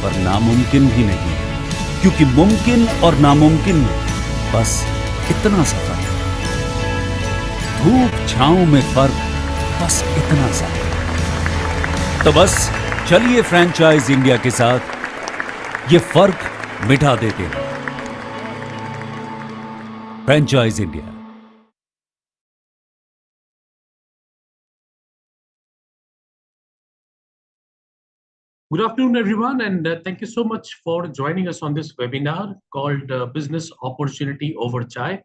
पर नामुमकिन भी नहीं, क्योंकि मुमकिन और नामुमकिन में बस इतना सा फर्क, धूप छांव में फर्क, बस इतना सा। तो बस चलिए फ्रेंचाइज इंडिया के साथ ये फर्क मिटा देते हैं। Franchise India. Good afternoon, everyone, and thank you so much for joining us on this webinar called Business Opportunity Over Chai.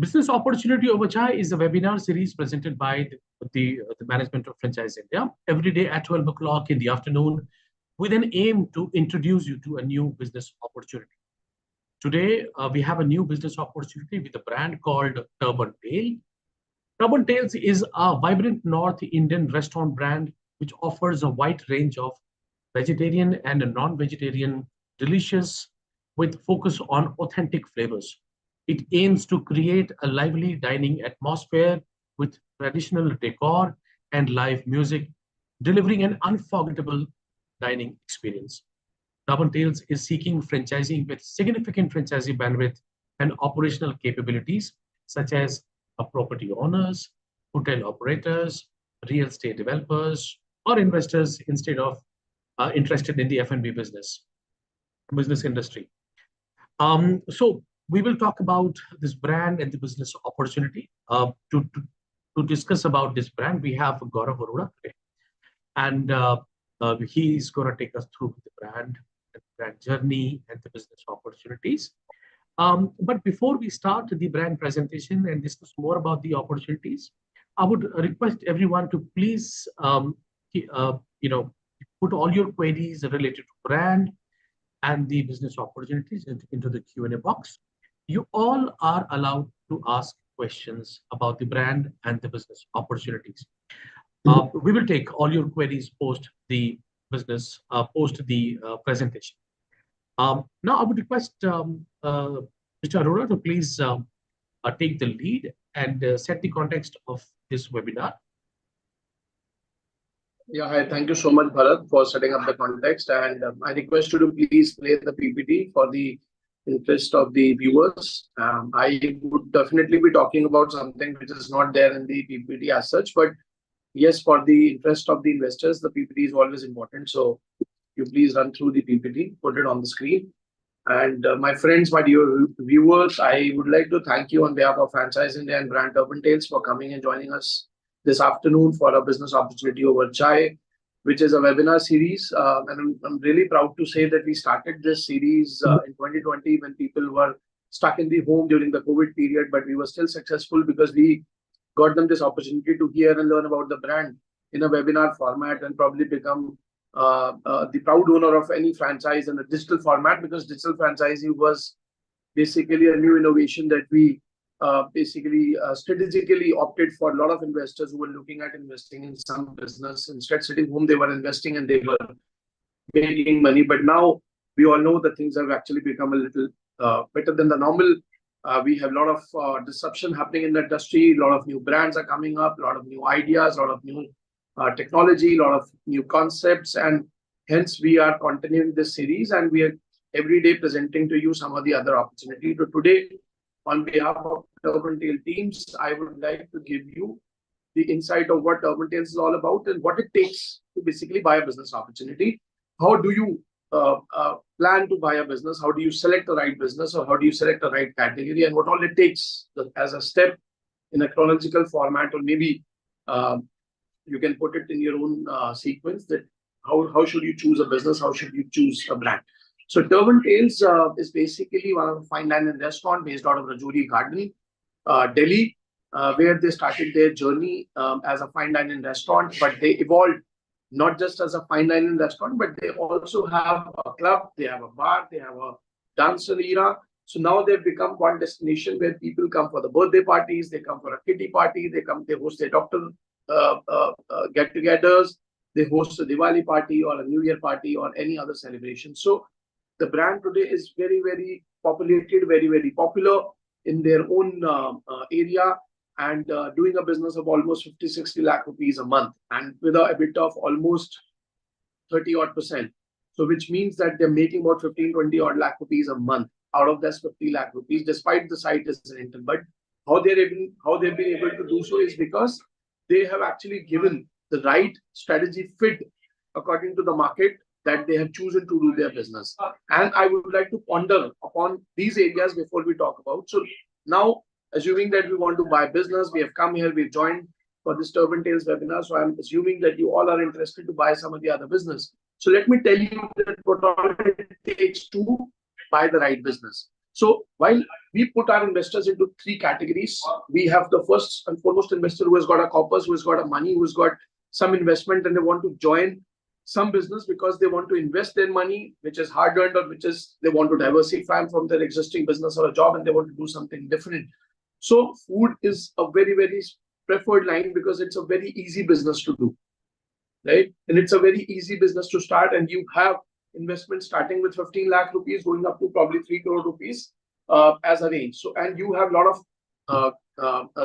Business Opportunity Over Chai is a webinar series presented by the management of Franchise India every day at 12 o'clock in the afternoon with an aim to introduce you to a new business opportunity. Today, we have a new business opportunity with a brand called Turban. Turban Tales is a vibrant North Indian restaurant brand which offers a wide range of vegetarian and non-vegetarian delicious with focus on authentic flavors. It aims to create a lively dining atmosphere with traditional decor and live music, delivering an unforgettable dining experience. Turban Tales is seeking franchising with significant franchisee bandwidth and operational capabilities, such as property owners, hotel operators, real estate developers, or investors instead of interested in the F&B business industry. So we will talk about this brand and the business opportunity. To discuss about this brand, we have Gaurav Arora today, and he's going to take us through the brand journey and the business opportunities. But before we start the brand presentation and discuss more about the opportunities, I would request everyone to please, put all your queries related to brand and the business opportunities into the Q&A box. You all are allowed to ask questions about the brand and the business opportunities. We will take all your queries post the presentation. Now, I would request Mr. Arora to please take the lead and set the context of this webinar. Yeah, hi. Thank you so much, Bharat, for setting up the context. And I request you to please play the PPT for the interest of the viewers. I would definitely be talking about something which is not there in the PPT as such. But yes, for the interest of the investors, the PPT is always important. So you please run through the PPT, put it on the screen. And my friends, my dear viewers, I would like to thank you on behalf of Franchise India and Brand Turban Tales for coming and joining us this afternoon for a business opportunity over chai, which is a webinar series. And I'm really proud to say that we started this series in 2020 when people were stuck in the home during the COVID period, but we were still successful because we got them this opportunity to hear and learn about the brand in a webinar format and probably become the proud owner of any franchise in a digital format, because digital franchising was basically a new innovation that we strategically opted for. A lot of investors who were looking at investing in some business, instead sitting home, they were investing and they were making money. But now we all know that things have actually become a little better than the normal. We have a lot of disruption happening in the industry. A lot of new brands are coming up, a lot of new ideas, a lot of new technology, a lot of new concepts, and hence we are continuing this series and we are every day presenting to you some of the other opportunity. So today, on behalf of Turban Tale teams, I would like to give you the insight of what Turban Tales is all about and what it takes to basically buy a business opportunity. How do you plan to buy a business? How do you select the right business, or how do you select the right category, and what all it takes as a step in a chronological format, or maybe you can put it in your own sequence, that how should you choose a business, how should you choose a brand. So Turban Tales is basically one of the fine dining restaurant based out of Rajouri Garden, Delhi, where they started their journey as a fine dining restaurant, but they evolved not just as a fine dining restaurant, but they also have a club, they have a bar, they have a dance arena. So now they've become one destination where people come for the birthday parties, they come for a kitty party, they host their doctor get-togethers, they host a Diwali party or a New Year party or any other celebration. So the brand today is very, very populated, very, very popular in their own area, and doing a business of almost 50-60 lakh rupees a month, and with a EBITDA of almost 30% So which means that they're making about 15, 20 odd lakh rupees a month out of that 50 lakh rupees, despite the site is rental. But how they've been able to do so is because they have actually given the right strategy fit according to the market that they have chosen to do their business. And I would like to ponder upon these areas before we talk about. So now, assuming that we want to buy business, we have come here, we've joined for this Turban Tales webinar. So I'm assuming that you all are interested to buy some of the other business. So let me tell you that what all it takes to buy the right business. So while we put our investors into three categories, we have the first and foremost investor who has got a corpus, who has got a money, who's got some investment, and they want to join some business because they want to invest their money, which is hard earned, or which is they want to diversify from their existing business or a job, and they want to do something different. So food is a very, very preferred line because it's a very easy business to do, right? And it's a very easy business to start, and you have investment starting with 15 lakh rupees going up to probably 3 crore rupees as a range. So, and you have a lot of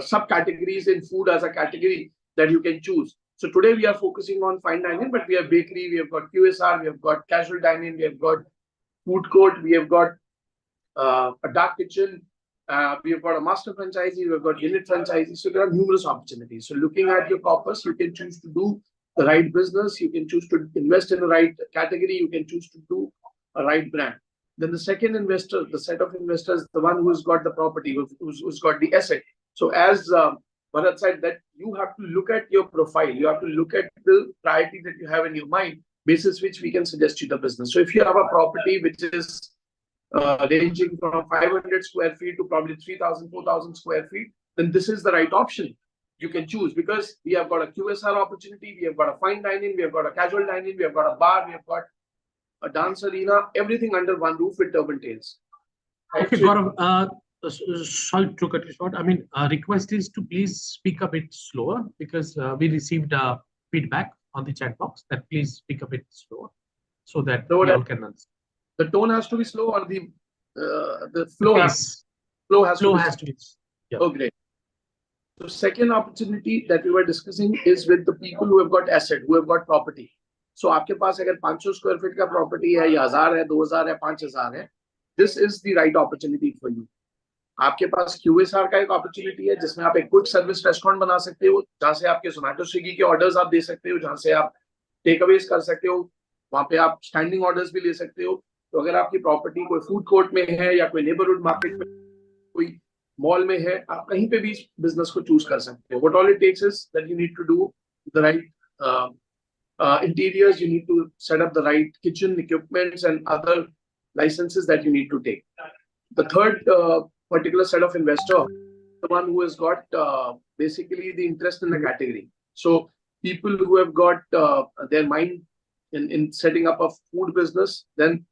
subcategories in food as a category that you can choose. So today we are focusing on fine dining, but we have bakery, we have got QSR, we have got casual dining, we have got food court, we have got a dark kitchen, we have got a master franchisee, we have got unit franchisee. So there are numerous opportunities. So looking at your corpus, you can choose to do the right business, you can choose to invest in the right category, you can choose to do a right brand. Then the second investor, the set of investors, the one who's got the property, who's got the asset. So as Bharat said, that you have to look at your profile, you have to look at the priority that you have in your mind, basis which we can suggest you the business. So if you have a property which is ranging from 500 square feet to probably 3,000, 4,000 square feet, then this is the right option you can choose, because we have got a QSR opportunity, we have got a fine dining, we have got a casual dining, we have got a bar, we have got a dance arena, everything under one roof with Turban Tales. Okay, Gaurav, sorry to cut you short. I mean, request is to please speak a bit slower, because we received feedback on the chat box that please speak a bit slower so that we all can understand. The tone has to be slow, or the flow has to be. Yeah. Oh, great. So second opportunity that we were discussing is with the people who have got asset, who have got property. So आपके पास अगर 500 square feet का property है, या 1000 है, 2000 है, 5000 है, this is the right opportunity for you. आपके पास QSR का एक opportunity है जिसमें आप एक quick service restaurant बना सकते हो, जहाँ से आपके Zomato, Swiggy के orders आप दे सकते हो, जहाँ से आप takeaways कर सकते हो, वहाँ पे आप standing orders भी ले सकते हो. तो अगर आपकी property कोई food court में है या कोई neighborhood market में, कोई mall में है, आप कहीं पे भी business को choose कर सकते हो. What all it takes is that you need to do the right interiors, you need to set up the right kitchen equipments and other licenses that you need to take. The third particular set of investor, the one who has got basically the interest in the category. So people who have got their mind in setting up a food business, then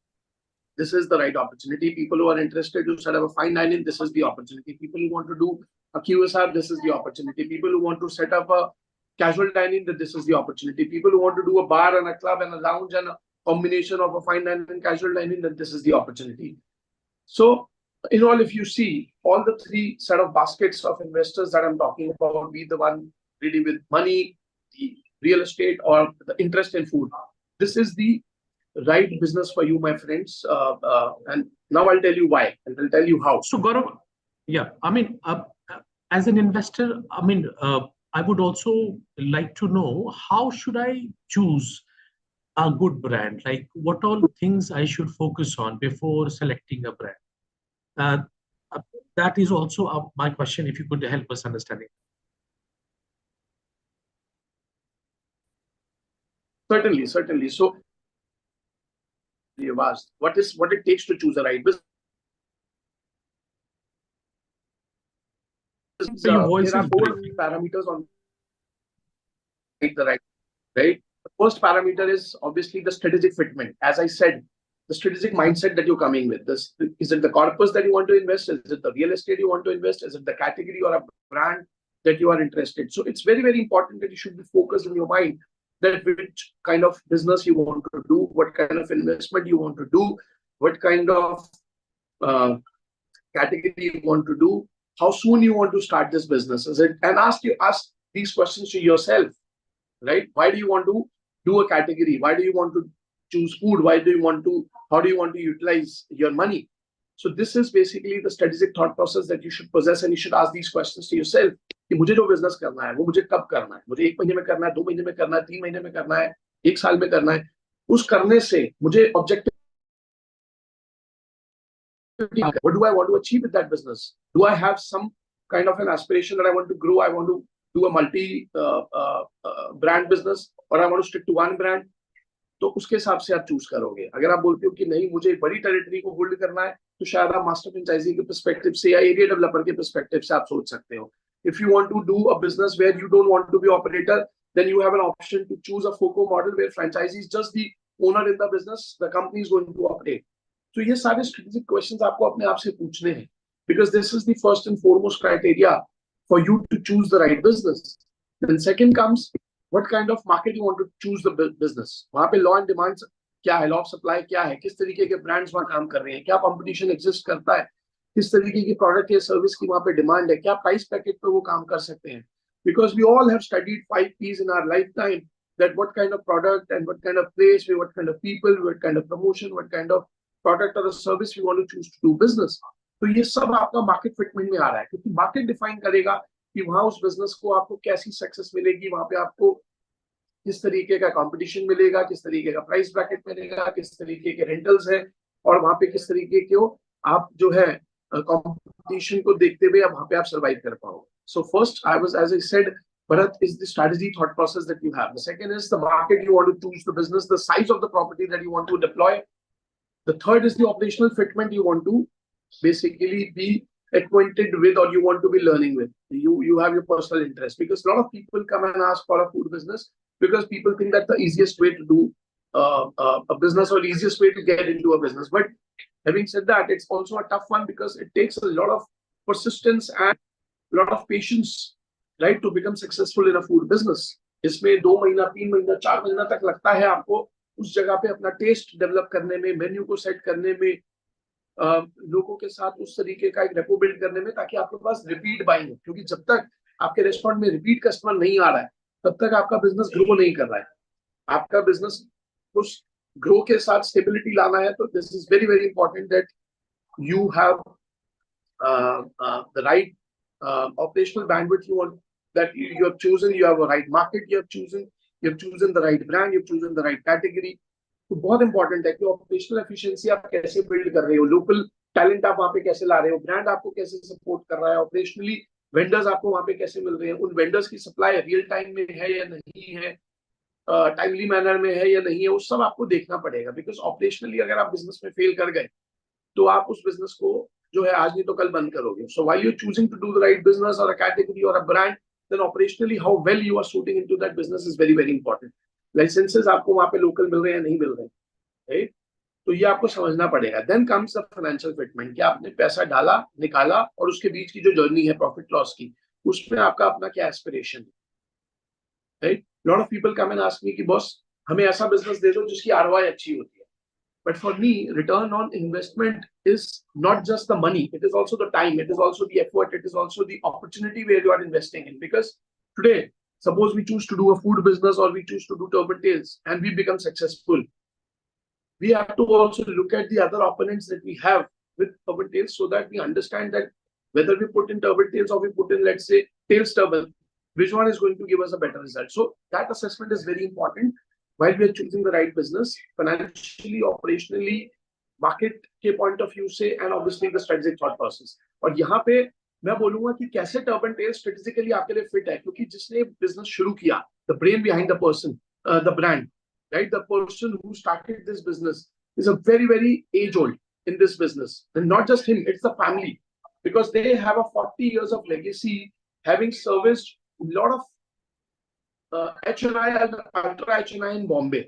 this is the right opportunity. People who are interested to set up a fine dining, this is the opportunity. People who want to do a QSR, this is the opportunity. People who want to set up a casual dining, that this is the opportunity. People who want to do a bar and a club and a lounge and a combination of a fine dining and casual dining, that this is the opportunity. So in all, if you see all the three set of baskets of investors that I'm talking about, be the one really with money, the real estate, or the interest in food, this is the right business for you, my friends. And now I'll tell you why, and I'll tell you how. So Gaurav, yeah, I mean, as an investor, I mean, I would also like to know, how should I choose a good brand? Like, what all things I should focus on before selecting a brand? That is also my question, if you could help us understanding. Certainly. So you've asked, what it takes to choose a right business. There are 4 parameters on the right. The first parameter is obviously the strategic fitment. As I said, the strategic mindset that you're coming with. This, is it the corpus that you want to invest? Is it the real estate you want to invest? Is it the category or a brand that you are interested? So it's very, very important that you should be focused in your mind that which kind of business you want to do, what kind of investment you want to do, what kind of category you want to do, how soon you want to start this business. Is it, and ask these questions to yourself, right? Why do you want to do a category? Why do you want to choose food? Why do you want to, how do you want to utilize your money? So this is basically the strategic thought process that you should possess, and you should ask these questions to yourself. कि मुझे जो business करना है वो मुझे कब करना है, मुझे 1 महीने में करना है, 2 महीने में करना है, 3 महीने में करना है, 1 साल में करना है. उस करने से मुझे objective, what do I want to achieve with that business? Do I have some kind of an aspiration that I want to grow? I want to do a multi brand business, or I want to stick to one brand. तो उसके हिसाब से आप choose करोगे. अगर आप बोलते हो कि नहीं मुझे बड़ी टेरिटरी को होल्ड करना है, तो शायद आप मास्टर फ्रेंचाइजी के पर्सपेक्टिव से या एरिया डेवलपर के पर्सपेक्टिव से आप सोच सकते हो. If you want to do a business where you don't want to be operator, then you have an option to choose a FOCO model where franchisee is just the owner in the business, the company is going to operate. तो ये सारे strategic questions आपको अपने आप से पूछने हैं, because this is the first and foremost criteria for you to choose the right business. Then second comes what kind of market you want to choose the business. वहाँ पे law and demand क्या है, law of supply क्या है, किस तरीके के brands वहाँ काम कर रहे हैं, क्या competition exist करता है, किस तरीके की product या service की वहाँ पे demand है, क्या price packet पे वो काम कर सकते हैं. Because we all have studied 5 P's in our lifetime, that what kind of product and what kind of place, what kind of people, what kind of promotion, what kind of product or a service we want to choose to do business. तो ये सब आपका market fitment में आ रहा है, क्योंकि market define करेगा कि वहाँ उस बिजनेस को आपको कैसी सक्सेस मिलेगी, वहाँ पे आपको किस तरीके का कंपटीशन मिलेगा, किस तरीके का प्राइस ब्रैकेट मिलेगा, किस तरीके के रेंटल्स है, और वहाँ पे किस तरीके के आप जो है कंपटीशन को देखते हुए वहाँ पे आप सर्वाइव कर पाओगे. So first as I said, Bharat, is the strategy thought process that you have. The second is the market you want to choose the business, the size of the property that you want to deploy. The third is the operational fitment you want to basically be acquainted with, or you want to be learning with. You have your personal interest, because a lot of people come and ask for a food business because people think that's the easiest way to do a business, or easiest way to get into a business. But having said that, it's also a tough one, because it takes a lot of persistence and a lot of patience, right, to become successful in a food business. इसमें 2 महीना, 3 महीना, 4 महीना तक लगता है आपको उस जगह पे अपना टेस्ट डेवलप करने में, मेन्यू को सेट करने में, लोगों के साथ उस तरीके का एक रेपो बिल्ड करने में, ताकि आपके पास रिपीट बाइंग हो. क्योंकि जब तक आपके रेस्टोरेंट में रिपीट कस्टमर नहीं आ रहा है, तब तक आपका बिजनेस ग्रो नहीं कर रहा है. आपका बिजनेस उस ग्रो के साथ स्टेबिलिटी लाना है. तो this is very very important that you have the right operational bandwidth you want, that you have chosen, you have a right market, you have chosen the right brand, you have chosen the right category. तो बहुत important है कि operational efficiency आप कैसे build कर रहे हो, local talent आप वहाँ पे कैसे ला रहे हो, ब्रांड आपको कैसे सपोर्ट कर रहा है, ऑपरेशनली वेंडर्स आपको वहाँ पे कैसे मिल रहे हैं, उन वेंडर्स की सप्लाई रियल टाइम में है या नहीं है, टाइमली मैनर में है या नहीं है, वो सब आपको देखना पड़ेगा. बिकॉज ऑपरेशनली अगर आप बिजनेस में फेल कर गए, तो आप उस बिजनेस को जो है आज नहीं तो कल बंद करोगे. So while you choosing to do the right business और अ कैटेगरी और a brand, then operationally how well you are suiting into that business is very very important. Licenses आपको वहाँ पे लोकल मिल रहे हैं या नहीं मिल रहे हैं, राइट? तो ये आपको समझना पड़ेगा. Then comes the financial fitment, कि आपने पैसा डाला, निकाला, और उसके बीच की जो जर्नी है प्रॉफिट लॉस की, उसमें आपका अपना क्या एस्पिरेशन है, right? Lot of people come and ask me कि बॉस हमें ऐसा बिजनेस दे दो जिसकी आरओआई अच्छी होती है. But for me, return on investment is not just the money, it is also the time, it is also the effort, it is also the opportunity where you are investing in. Because today, suppose we choose to do a food business, or we choose to do Turban Tales, and we become successful, we have to also look at the other opponents that we have with Turban Tales, so that we understand that whether we put in Turban Tales or we put in, let's say, Tales Turban, which one is going to give us a better result. So that assessment is very important while we are choosing the right business, financially, operationally, market के point of view से, and obviously the strategic thought process. और यहाँ पे मैं बोलूँगा कि कैसे Turban Tales strategically आपके लिए fit है, क्योंकि जिसने business शुरू किया, the brain behind the person, the brand, right? The person who started this business is a very very age old in this business, and not just him, it's the family, because they have a 40 years of legacy, having serviced a lot of HNI and ultra HNI in Bombay.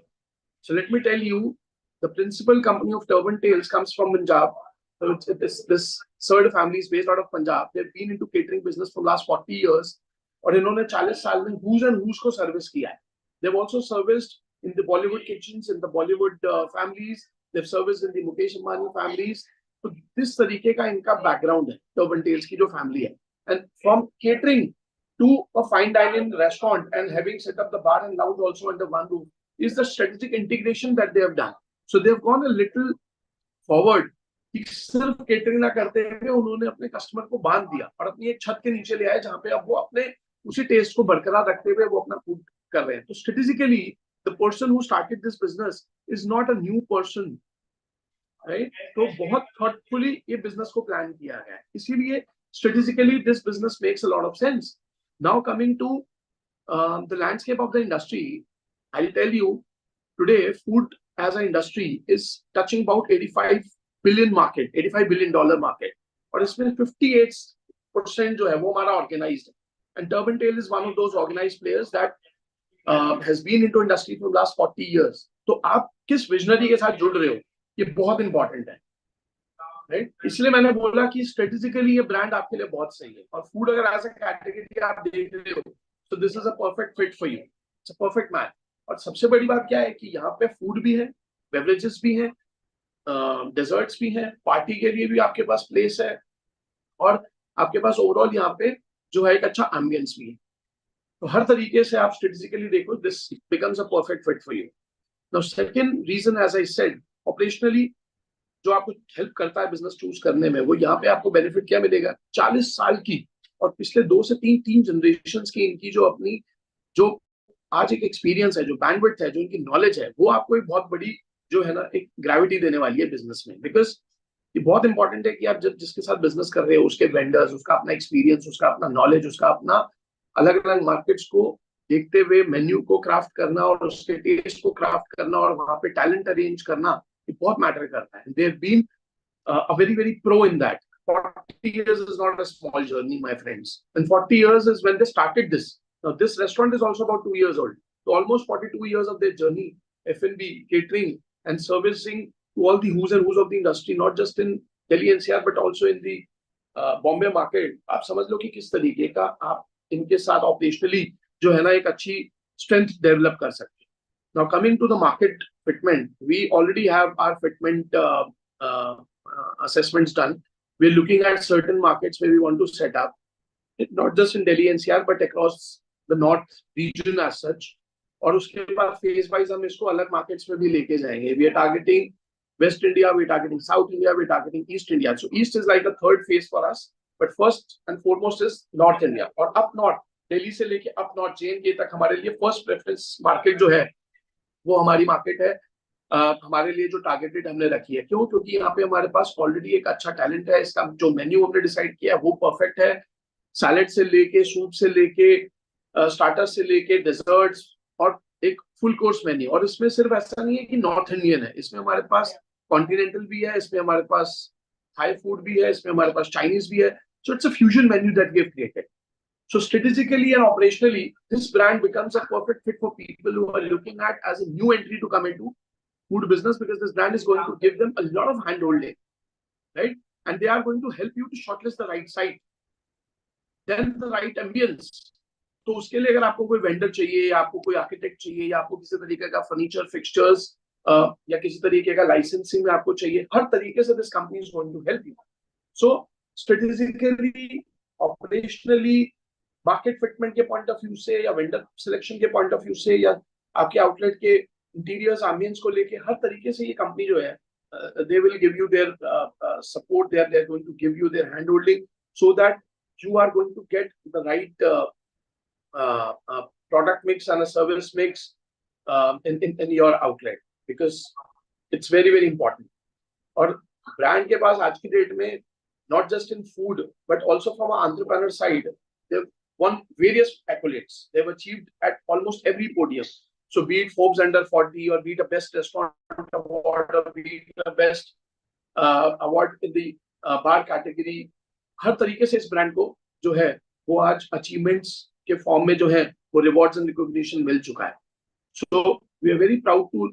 So let me tell you, the principal company of Turban Tales comes from Punjab. So this third family is based out of Punjab. They've been into catering business for the last 40 years. और इन्होंने 40 साल में who's and who's को service किया है. They've also serviced in the Bollywood kitchens, in the Bollywood families. They've serviced in the Mukesh Ambani families. तो this तरीके का इनका background है Turban Tales की जो family है. And from catering to a fine dining restaurant, and having set up the bar and lounge also under one roof, is the strategic integration that they have done. So they have gone a little forward. कि सिर्फ catering ना करते हुए उन्होंने अपने customer को बांध दिया और अपनी एक छत के नीचे ले आए जहां पे अब वो अपने उसी टेस्ट को बरकरार रखते हुए वो अपना फूड कर रहे हैं. तो strategically the person who started this business is not a new person, right? तो बहुत थॉटफुली ये बिजनेस को प्लान किया गया है, इसीलिए strategically this business makes a lot of sense. Now coming to the landscape of the industry, I will tell you today food as an industry is touching about 85 billion market, $85 billion market, और इसमें 58% जो है वो हमारा organized है. And Turban is one of those organized players that has been into industry for the last 40 years. तो आप किस विजनरी के साथ जुड़ रहे हो, ये बहुत इंपॉर्टेंट है, राइट? इसलिए मैंने बोला कि स्ट्रेटेजिकली ये ब्रांड आपके लिए बहुत सही है. और फूड अगर एज अ कैटेगरी आप देख रहे हो तो this is a perfect fit for you, it's a perfect match. और सबसे बड़ी बात क्या है कि यहाँ पे फूड भी है, बेवरेजेस भी हैं, डेजर्ट्स भी हैं, पार्टी के लिए भी आपके पास प्लेस है, और आपके पास ओवरऑल यहाँ पे जो है एक अच्छा एम्बियंस भी है. तो हर तरीके से आप स्ट्रेटेजिकली देखो, this becomes a perfect fit for you. Now second reason, as I said, operationally जो आपको हेल्प करता है बिजनेस चूज करने में, वो यहाँ पे आपको बेनिफिट क्या मिलेगा, 40 साल की और पिछले 2 से 3 जनरेशन की इनकी जो अपनी जो आज एक एक्सपीरियंस है, जो बैंडविड्थ है, जो इनकी नॉलेज है, वो आपको एक बहुत बड़ी जो है ना एक ग्रेविटी देने वाली है बिजनेस में. बिकॉज ये बहुत इंपॉर्टेंट है कि आप जब जिसके साथ बिजनेस कर रहे हो उसके वेंडर्स, उसका अपना एक्सपीरियंस, उसका अपना नॉलेज, उसका अपना अलग अलग मार्केट्स को देखते हुए मेन्यू को क्राफ्ट करना और उसके टेस्ट को क्राफ्ट करना और वहां पे टैलेंट अरेंज करना, ये बहुत मैटर करता है. They have been a very pro in that. 40 years is not a small journey, my friends. And 40 years is when they started this. Now, this restaurant is also about 2 years old. So almost 42 years of their journey, F&B, catering, and servicing to all the who's and who's of the industry, not just in Delhi NCR, but also in the Bombay market. आप समझ लो कि किस तरीके का आप इनके साथ operationally जो है ना एक अच्छी strength develop कर सकते हैं. Now, coming to the market fitment, we already have our fitment assessments done. We're looking at certain markets where we want to set up, not just in Delhi NCR, but across the north region as such. और उसके बाद phase wise हम इसको अलग markets में भी लेके जाएंगे. We are targeting West India, we are targeting South India, we are targeting East India. So East is like the third phase for us, but first and foremost is North India. और up north, Delhi से लेके up north JNK तक हमारे लिए first preference market जो है वो हमारी market है. हमारे लिए जो टारगेटेड हमने रखी है. क्यों? क्योंकि यहाँ पे हमारे पास ऑलरेडी एक अच्छा टैलेंट है. इसका जो मेन्यू हमने डिसाइड किया है वो परफेक्ट है. सैलेड से लेके, सूप से लेके, स्टार्टर से लेके, डेजर्ट्स और एक फुल कोर्स मेन्यू. और इसमें सिर्फ ऐसा नहीं है कि नॉर्थ इंडियन है, इसमें हमारे पास कॉन्टिनेंटल भी है, इसमें हमारे पास थाई फूड भी है, इसमें हमारे पास चाइनीज भी है. So it's a fusion menu that we have created. So strategically and operationally, this brand becomes a perfect fit for people who are looking at as a new entry to come into food business, because this brand is going to give them a lot of hand-holding, right? And they are going to help you to shortlist the right site, then the right ambience. तो उसके लिए अगर आपको कोई vendor चाहिए, या आपको कोई आर्किटेक्ट चाहिए, या आपको किसी तरीके का फर्नीचर फिक्सचर्स या किसी तरीके का लाइसेंसिंग में आपको चाहिए, हर तरीके से this company is going to help you. So strategically, operationally, market fitment के पॉइंट ऑफ व्यू से, या वेंडर सिलेक्शन के पॉइंट ऑफ व्यू से, या आपके आउटलेट के इंटीरियर्स एम्बियंस को लेके, हर तरीके से ये कंपनी जो है they will give you their support. They're going to give you their hand holding so that you are going to get the right product mix and a service mix in your outlet, because it's very very important. और brand के पास आज की date में, not just in food but also from an entrepreneur side, they've won various accolades. They've achieved at almost every podium. So be it Forbes Under 40, or be it a Best Restaurant Award, or be it a Best Award in the bar category, हर तरीके से इस brand को जो है वो आज achievements के form में जो है वो रिवॉर्ड्स एंड रिकॉग्निशन मिल चुका है. So we are very proud to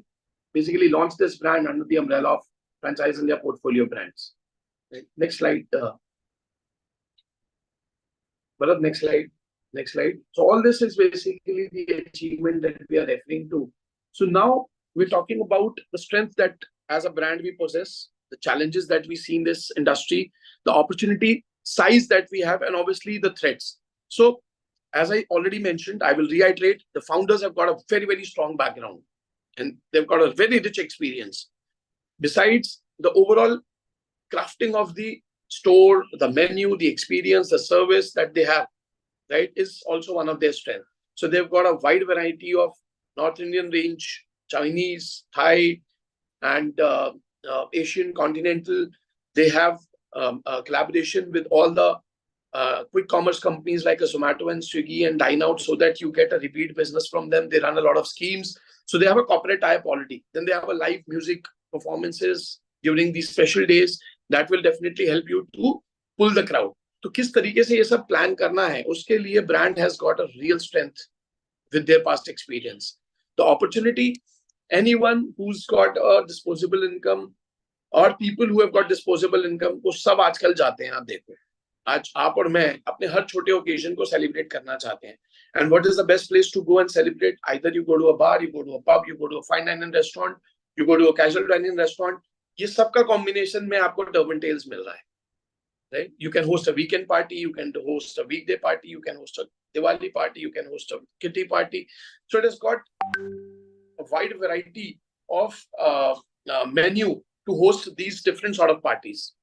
basically launch this brand under the umbrella of Franchise India portfolio brands. Next slide. Bharat, next slide. Next slide. So all this is basically the achievement that we are referring to. So now we're talking about the strength that as a brand we possess, the challenges that we see in this industry, the opportunity size that we have, and obviously the threats. So as I already mentioned, I will reiterate, the founders have got a very, very strong background. and they've got a very rich experience. Besides the overall crafting of the store, the menu, the experience, the service that they have, right, is also one of their strengths. So they've got a wide variety of North Indian range, Chinese, Thai, and Asian continental. They have a collaboration with all the quick commerce companies like a Zomato and Swiggy and Dine Out, so that you get a repeat business from them. They run a lot of schemes. So they have a corporate tie quality. Then they have a live music performances during these special days that will definitely help you to pull the crowd. तो किस तरीके से ये सब plan करना है, उसके लिए brand has got a real strength with their past experience. The opportunity, anyone who's got a disposable income or people who have got disposable income, वो सब आजकल जाते हैं. आप देखो, आज आप और मैं अपने हर छोटे ओकेजन को सेलिब्रेट करना चाहते हैं. And what is the best place to go and celebrate? Either you go to a bar, you go to a pub, you go to a fine dining restaurant, you go to a casual dining restaurant. ये सब का combination में आपको turban tales मिल रहा है, right? You can host a weekend party, you can host a weekday party, you can host a Diwali party, you can host a kitty party. So it has got a wide variety of menu to host these different sort of parties.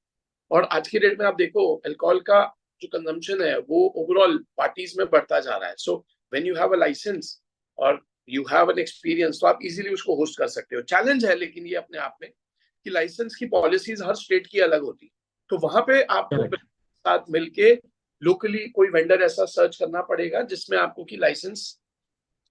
और आज की date में आप देखो, alcohol का जो consumption है वो ओवरऑल पार्टीज में बढ़ता जा रहा है. So when you have a license और यू हैव एन एक्सपीरियंस, तो आप इजीली उसको होस्ट कर सकते हो. चैलेंज है लेकिन ये अपने आप में कि लाइसेंस की पॉलिसीज हर स्टेट की अलग होती, तो वहां पे आपको साथ मिलके लोकली कोई वेंडर ऐसा सर्च करना पड़ेगा जिसमें आपको की लाइसेंस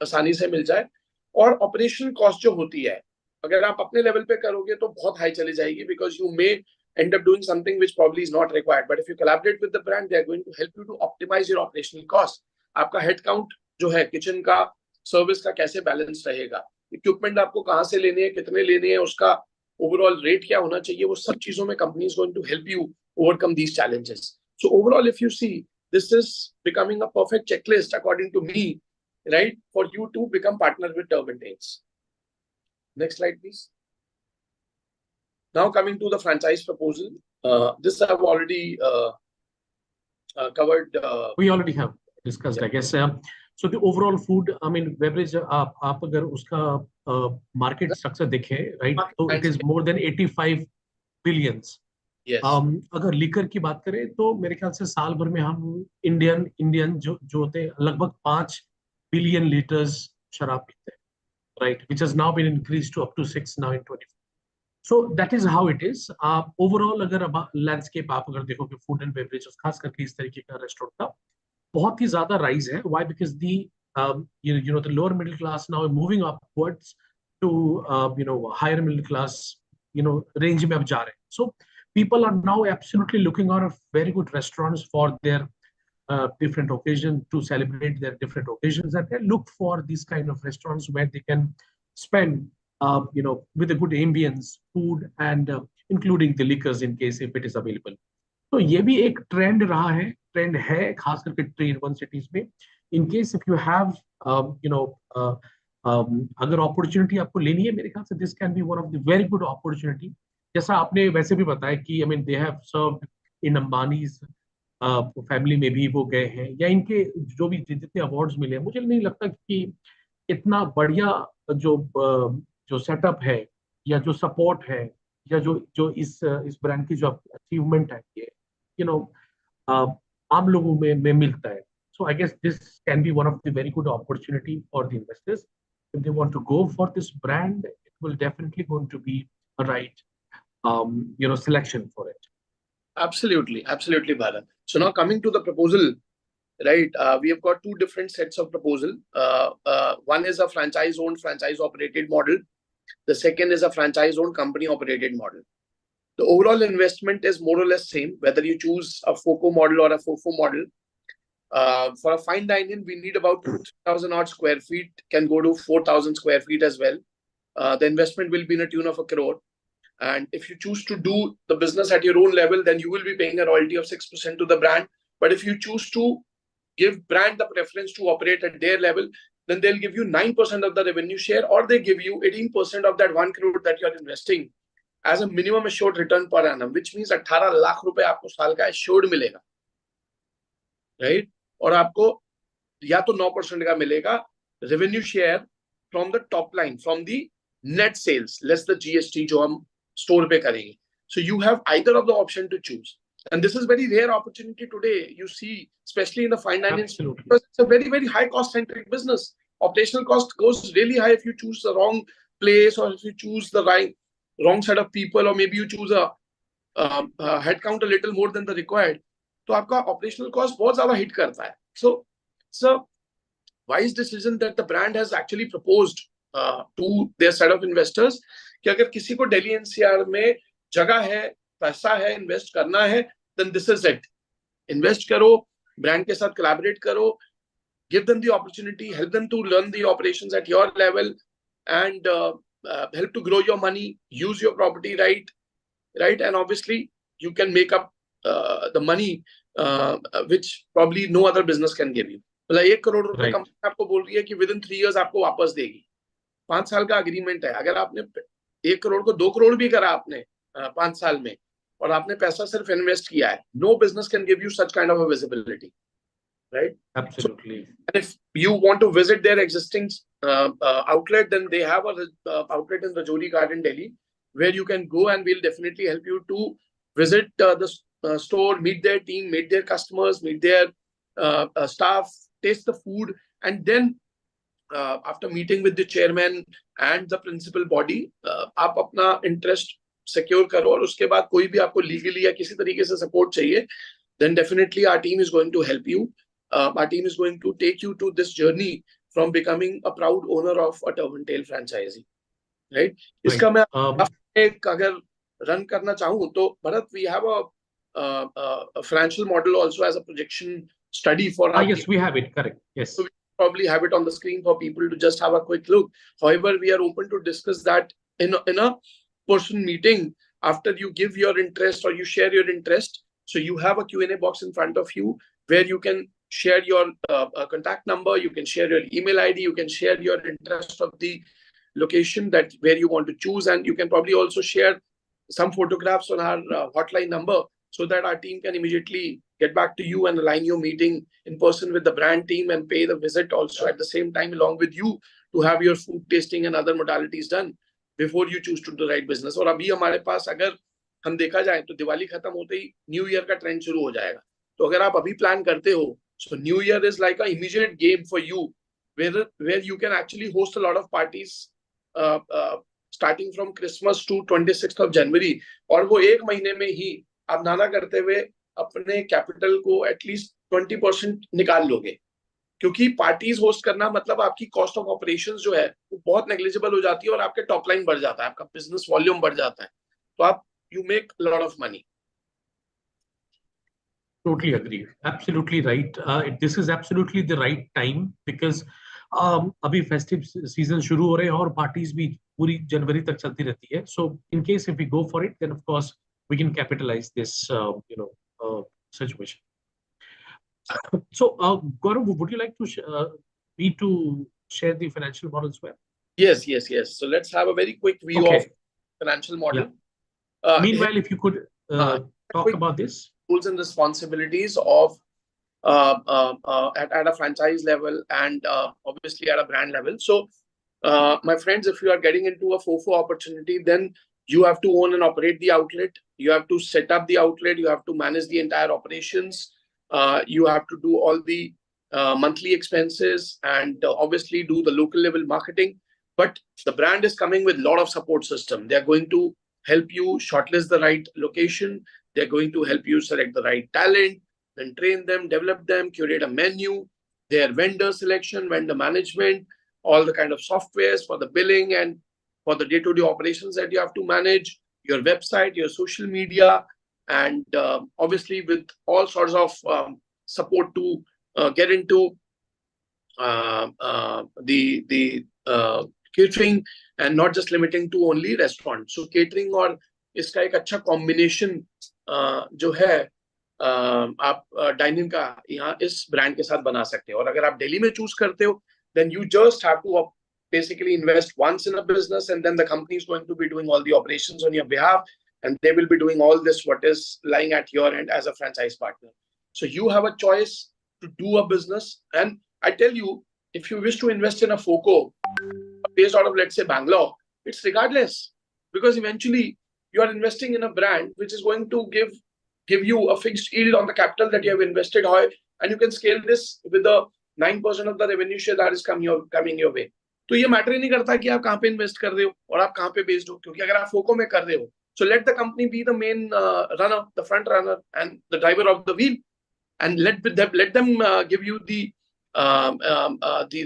आसानी से मिल जाए. और ऑपरेशनल कॉस्ट जो होती है, अगर आप अपने लेवल पे करोगे तो बहुत हाई चली जाएगी, because you may end up doing something which probably is not required. But if you collaborate with the brand, they are going to help you to optimize your operational cost. आपका head count जो है kitchen का, service का कैसे balance रहेगा, equipment आपको कहाँ से लेने हैं, कितने लेने हैं, उसका ओवरऑल रेट क्या होना चाहिए, वो सब चीजों में company is going to help you overcome these challenges. So overall if you see, this is becoming a perfect checklist according to me, right, for you to become partner with Turban Tales. Next slide, please. Now coming to the franchise proposal, this I've already covered. We already have discussed, yeah. I guess. So the overall food, I mean, beverage, आप अगर उसका market structure देखें, right? So it is more than 85 billions. Yes. अगर liquor की बात करें तो मेरे ख्याल से साल भर में हम इंडियन जो होते हैं लगभग 5 billion liters शराब पीते हैं, right? Which has now been increased to up to 6 now in 24. So that is how it is. Overall अगर लैंडस्केप आप अगर देखो कि फूड एंड बेवरेज खास करके इस तरीके का रेस्टोरेंट का बहुत ही ज्यादा राइज है. Why? Because the the lower middle class now moving upwards to higher middle class range में अब जा रहे हैं. So people are now absolutely looking out of very good restaurants for their different occasions, to celebrate their different occasions, and they look for these kind of restaurants where they can spend with a good ambience, food, and including the liquors in case if it is available. तो ये भी एक trend है खास करके Tier 1 cities में. In case if you have अगर opportunity आपको लेनी है, मेरे ख्याल से this can be one of the very good opportunity. जैसा आपने वैसे भी बताया कि I mean they have served in Ambani's family में भी वो गए हैं, या इनके जो भी जितने अवार्ड्स मिले हैं, मुझे नहीं लगता कि इतना बढ़िया जो सेटअप है या जो सपोर्ट है या जो इस ब्रांड की जो अचीवमेंट है, ये आम लोगों में मिलता है. So I guess this can be one of the very good opportunity for the investors. If they want to go for this brand, it will definitely going to be a right selection for it. Absolutely, Bharat. So now coming to the proposal, right? We have got two different sets of proposal. One is a franchise-owned, franchise-operated model. The second is a franchise-owned, company-operated model. The overall investment is more or less same, whether you choose a FOCO model or a FOFO model. For a fine dining, we need about 2,000 odd square feet, can go to 4,000 square feet as well. The investment will be in a tune of 1 crore. And if you choose to do the business at your own level, then you will be paying a royalty of 6% to the brand. But if you choose to give brand the preference to operate at their level, then they'll give you 9% of the revenue share, or they give you 18% of that 1 crore that you're investing as a minimum assured return per annum, which means 18 lakh रुपए आपको साल का assured मिलेगा, right? और आपको या तो 9% का मिलेगा revenue share from the top line, from the net sales less the GST जो हम store पे करेंगे. So you have either of the option to choose. And this is very rare opportunity today. You see, especially in the fine dining, because it's a very, very high cost centric business. Operational cost goes really high if you choose the wrong place, or if you choose the wrong set of people, or maybe you choose a headcount a little more than the required. तो आपका operational cost बहुत ज़्यादा hit करता है. So it's a wise decision that the brand has actually proposed to their set of investors कि अगर किसी को दिल्ली NCR में जगह है, पैसा है, इन्वेस्ट करना है, then this is it. Invest करो, ब्रांड के साथ collaborate करो, give them the opportunity, help them to learn the operations at your level, and help to grow your money, use your property right, and obviously you can make up the money which probably no other business can give you. मतलब 1 करोड़ रुपए company आपको बोल रही है कि within 3 years आपको वापस देगी. 5 साल का agreement है. अगर आपने 1 करोड़ को 2 करोड़ भी करा आपने 5 साल में, और आपने पैसा सिर्फ इन्वेस्ट किया है, no business can give you such kind of a visibility, right? Absolutely. So, and if you want to visit their existing outlet, then they have a outlet in Rajouri Garden, Delhi, where you can go, and we'll definitely help you to visit the store, meet their team, meet their customers, meet their staff, taste the food, and then after meeting with the chairman and the principal body, आप अपना interest secure करो, और उसके बाद कोई भी आपको legally या किसी तरीके से support चाहिए, then definitely our team is going to help you. Our team is going to take you to this journey from becoming a proud owner of a Turban Tail franchisee, right? इसका मैं एक अगर run करना चाहूँ तो Bharat, we have a financial model also as a projection study for our yes, we have it, correct, yes. So we probably have it on the screen for people to just have a quick look. However, we are open to discuss that in a person meeting after you give your interest or you share your interest. So you have a Q&A box in front of you where you can share your contact number, you can share your email ID, you can share your interest of the location that where you want to choose, and you can probably also share some photographs on our hotline number so that our team can immediately get back to you and align your meeting in person with the brand team and pay the visit also at the same time along with you to have your food tasting and other modalities done before you choose to do the right business. और अभी हमारे पास अगर हम देखा जाए तो दिवाली खत्म होते ही न्यू ईयर का ट्रेंड शुरू हो जाएगा. तो अगर आप अभी प्लान करते हो, so New Year is like an immediate game for you where you can actually host a lot of parties starting from Christmas to 26th of January, और वो एक महीने में ही आप नाना करते हुए अपने कैपिटल को एटलीस्ट 20% निकाल लोगे, क्योंकि पार्टीज होस्ट करना मतलब आपकी कॉस्ट ऑफ ऑपरेशंस जो है वो बहुत नेग्लिजिबल हो जाती है और आपके टॉप लाइन बढ़ जाता है, आपका बिजनेस वॉल्यूम बढ़ जाता है, तो आप you make lot of money. Totally agree. Absolutely right. This is absolutely the right time because अभी festive season शुरू हो रहे हैं और parties भी पूरी जनवरी तक चलती रहती है. So in case if we go for it, then of course we can capitalize this situation. So Gaurav, would you like to me to share the financial model as well? Yes. So let's have a very quick view of financial model. Yeah. Meanwhile, if you could talk about this. Rules and responsibilities of at a franchise level and obviously at a brand level. So my friends, if you are getting into a FOFO opportunity, then you have to own and operate the outlet, you have to set up the outlet, you have to manage the entire operations, you have to do all the monthly expenses, and obviously do the local level marketing. But the brand is coming with a lot of support system. They are going to help you shortlist the right location. They're going to help you select the right talent, then train them, develop them, curate a menu, their vendor selection, vendor management, all the kind of softwares for the billing and for the day-to-day operations that you have to manage, your website, your social media, and obviously with all sorts of support to get into the catering and not just limiting to only restaurants. So catering और इसका एक अच्छा combination जो है आप dining का यहाँ इस ब्रांड के साथ बना सकते हो. और अगर आप दिल्ली में चूज करते हो, then you just have to basically invest once in a business, and then the company is going to be doing all the operations on your behalf, and they will be doing all this what is lying at your end as a franchise partner. So you have a choice to do a business, and I tell you, if you wish to invest in a FOCO based out of, let's say, Bangalore, It's regardless, because eventually you are investing in a brand which is going to give you a fixed yield on the capital that you have invested, and you can scale this with the 9% of the revenue share that is coming your way. तो ये matter ही नहीं करता कि आप कहाँ पे invest कर रहे हो और आप कहाँ पे बेस्ड हो, क्योंकि अगर आप फोको में कर रहे हो, so let the company be the main runner, the front runner, and the driver of the wheel, and let them give you the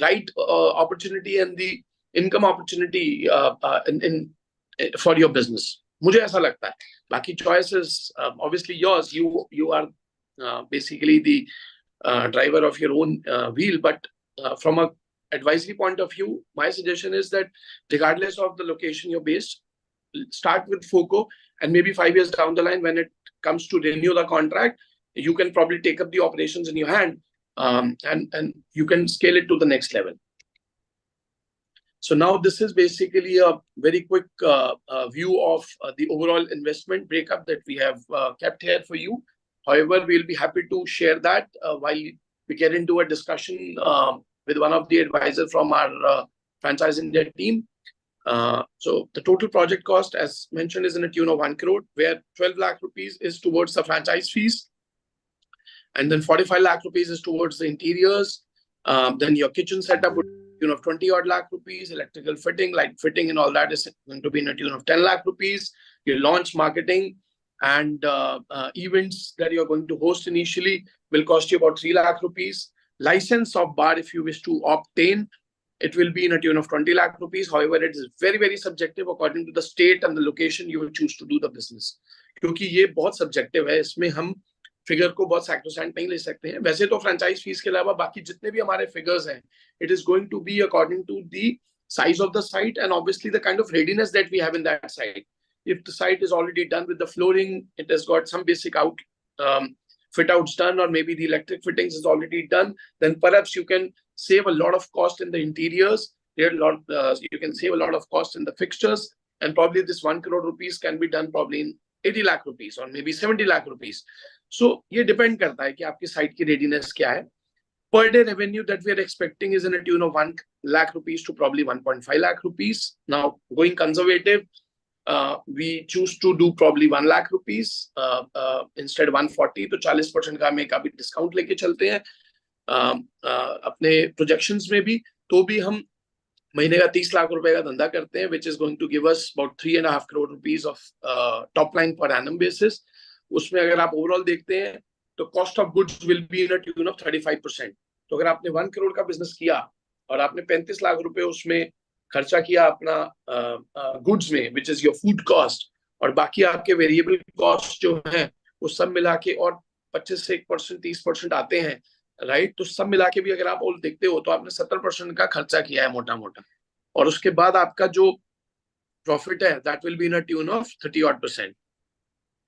right opportunity and the income opportunity in for your business. मुझे ऐसा लगता है. बाकी choice is obviously yours. You are basically the driver of your own wheel, but from a advisory point of view, my suggestion is that regardless of the location you're based, start with FOCO, and maybe 5 years down the line, when it comes to renew the contract, you can probably take up the operations in your hand, and you can scale it to the next level. So now this is basically a very quick view of the overall investment breakup that we have kept here for you. However, we'll be happy to share that while we get into a discussion with one of the advisors from our franchise India team. So the total project cost, as mentioned, is in a tune of 1 crore, where 12 lakh rupees is towards the franchise fees, and then 45 lakh rupees is towards the interiors. Then your kitchen setup would be of 20 odd lakh rupees, electrical fitting, light fitting, and all that is going to be in a tune of 10 lakh rupees. Your launch, marketing, and events that you're going to host initially will cost you about 3 lakh rupees. License of bar, if you wish to obtain, it will be in a tune of 20 lakh rupees. However, it is very, very subjective according to the state and the location you will choose to do the business. क्योंकि ये बहुत subjective है, इसमें हम figure को बहुत सैक्रोसैंट नहीं ले सकते हैं. वैसे तो फ्रेंचाइज फीस के अलावा बाकी जितने भी हमारे फिगर्स हैं, it is going to be according to the size of the site and obviously the kind of readiness that we have in that site. If the site is already done with the flooring, it has got some basic fit outs done, or maybe the electric fittings is already done, then perhaps you can save a lot of cost in the interiors. You can save a lot of cost in the fixtures, and probably this 1 crore rupees can be done probably in 80 lakh rupees or maybe 70 lakh rupees. So ये depend करता है कि आपकी site की readiness क्या है. Per day revenue that we are expecting is in a tune of 1 lakh rupees to probably 1.5 lakh rupees. Now, going conservative, we choose to do probably 1 lakh rupees instead 140. तो 40% का हमें काफी discount लेके चलते हैं अपने projections में भी. तो भी हम महीने का 30 लाख रुपए का धंधा करते हैं, which is going to give us about 3.5 crore rupees of top line per annum basis. उसमें अगर आप ओवरऑल देखते हैं तो cost of goods will be in a tune of 35%. तो अगर आपने 1 करोड़ का बिजनेस किया और आपने 35 लाख रुपए उसमें खर्चा किया अपना गुड्स में, which is your food cost, और बाकी आपके वेरिएबल कॉस्ट जो है वो सब मिला के और 25 से 1% 30% आते हैं, राइट. तो सब मिला के भी अगर आप और देखते हो तो आपने 70% का खर्चा किया है मोटा मोटा, और उसके बाद आपका जो प्रॉफिट है that will be in a tune of 30%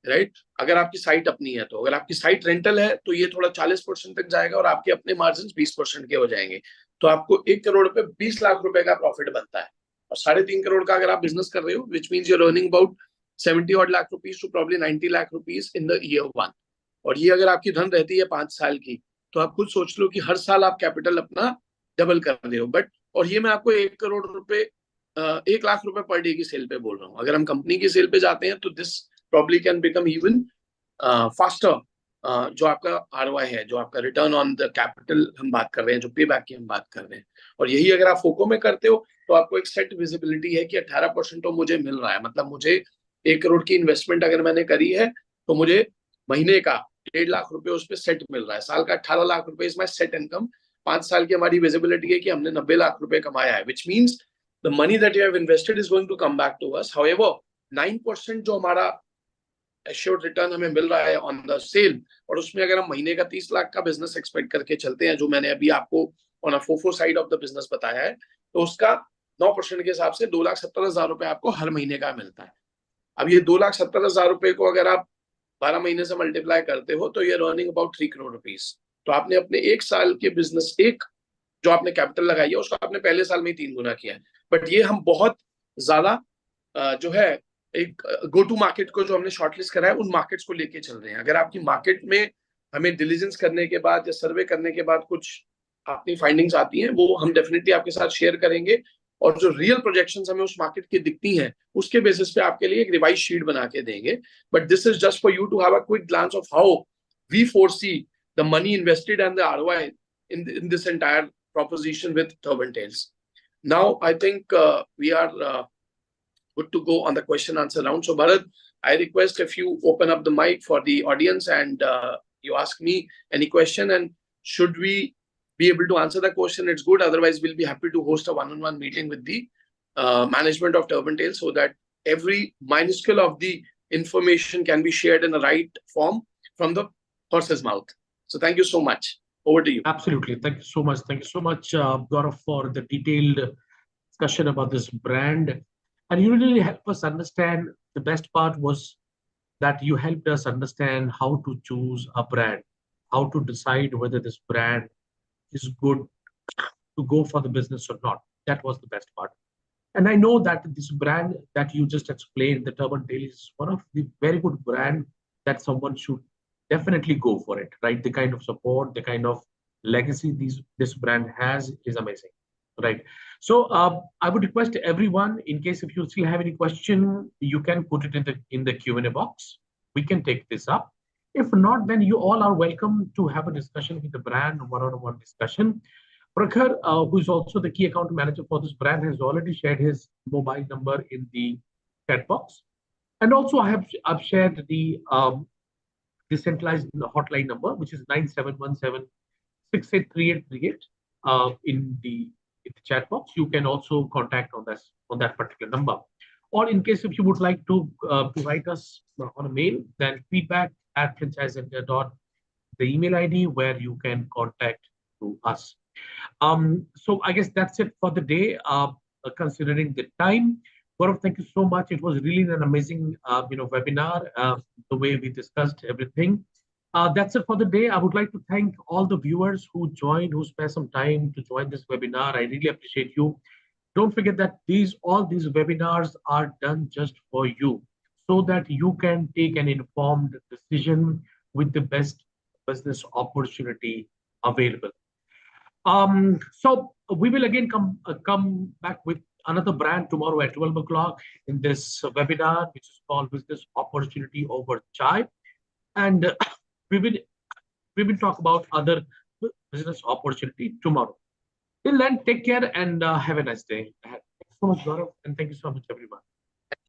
right. अगर आपकी साइट अपनी है, तो अगर आपकी साइट रेंटल है तो ये थोड़ा 40% तक जाएगा और आपके अपने मार्जिन 20% के हो जाएंगे. तो आपको 1 करोड़ पे 20 लाख रुपए का प्रॉफिट बनता है, और 3.5 करोड़ का अगर आप बिजनेस कर रहे हो, which means you're earning about 70 odd lakh rupees to probably 90 lakh rupees in the year 1. और ये अगर आपकी धन रहती है 5 साल की, तो आप खुद सोच लो कि हर साल आप कैपिटल अपना डबल कर रहे हो. बट और ये मैं आपको 1 करोड़ रुपए 1 लाख रुपए पर डे की सेल पे बोल रहा हूँ. अगर हम कंपनी की सेल पे जाते हैं तो this probably can become even faster. जो आपका ROI है, जो आपका रिटर्न ऑन द कैपिटल हम बात कर रहे हैं, जो पे बैक की हम बात कर रहे हैं, और यही अगर आप फोको में करते हो तो आपको एक सेट विजिबिलिटी है कि 18% तो मुझे मिल रहा है. मतलब मुझे 1 करोड़ की इन्वेस्टमेंट अगर मैंने करी है तो मुझे महीने का 1.5 लाख रुपए उस पर सेट मिल रहा है. साल का 18 लाख रुपए इज माई सेट इनकम. 5 साल की हमारी विजिबिलिटी है कि हमने 90 लाख रुपए कमाया है, which means the money that you have invested is going to come back to us. However 9% जो हमारा एश्योर्ड रिटर्न हमें मिल रहा है ऑन द सेल, और उसमें अगर हम महीने का 30 लाख का बिजनेस एक्सपेक्ट करके चलते हैं, जो मैंने अभी आपको on a फोफो side of the business बताया है, तो उसका 9% के हिसाब से 2,70,000 रुपए आपको हर महीने का मिलता है. अब ये 2,70,000 रुपए को अगर आप 12 महीने से मल्टीप्लाई करते हो तो ये अर्निंग अबाउट 3 करोड़ रुपीज. तो आपने अपने 1 साल के बिजनेस जो आपने कैपिटल लगाई है उसको आपने पहले साल में ही 3 गुना किया है. बट ये हम बहुत ज्यादा जो है एक गो टू मार्केट को जो हमने शॉर्टलिस्ट करा है उन मार्केट्स को लेके चल रहे हैं. अगर आपकी मार्केट में हमें डिलीजेंस करने के बाद या सर्वे करने के बाद कुछ अपनी फाइंडिंग्स आती हैं, वो हम डेफिनेटली आपके साथ शेयर करेंगे. और जो रियल प्रोजेक्शंस हमें उस मार्केट की दिखती हैं उसके बेसिस पे आपके लिए एक रिवाइज शीट बना के देंगे. But this is just for you to have a quick glance of how we foresee the money invested and the ROI in this entire proposition with Turban Tales. Now I think we are good to go on the question answer round. So Bharat, I request if you open up the mic for the audience and you ask me any question, and should we be able to answer the question, it's good. Otherwise, we'll be happy to host a one-on-one meeting with the management of Turban Tales so that every minuscule of the information can be shared in the right form from the horse's mouth. So thank you so much. Over to you. Absolutely. Thank you so much. Thank you so much, Gaurav, for the detailed discussion about this brand. And you really helped us understand. The best part was that you helped us understand how to choose a brand, how to decide whether this brand is good to go for the business or not. That was the best part. And I know that this brand that you just explained, the Turban Tail, is one of the very good brand that someone should definitely go for it, right? The kind of support, the kind of legacy this brand has is amazing, right? So I would request everyone, in case if you still have any question, you can put it in the Q&A box. We can take this up. If not, then you all are welcome to have a discussion with the brand, one-on-one discussion. Prakhar, who is also the key account manager for this brand, has already shared his mobile number in the chat box. And also I've shared the decentralized hotline number, which is 9717683838 in the chat box. You can also contact on that particular number. Or in case if you would like to write us on a mail, then feedback@franchiseindia.com, the email ID where you can contact to us. So I guess that's it for the day, considering the time. Gaurav, thank you so much. It was really an amazing, webinar, the way we discussed everything. That's it for the day. I would like to thank all the viewers who joined, who spent some time to join this webinar. I really appreciate you. Don't forget that all these webinars are done just for you, so that you can take an informed decision with the best business opportunity available. So we will again come back with another brand tomorrow at 12 o'clock in this webinar, which is called Business Opportunity Over Chai. And we will talk about other business opportunity tomorrow. Till then, take care and have a nice day. Thank you so much, Gaurav, and thank you so much, everyone.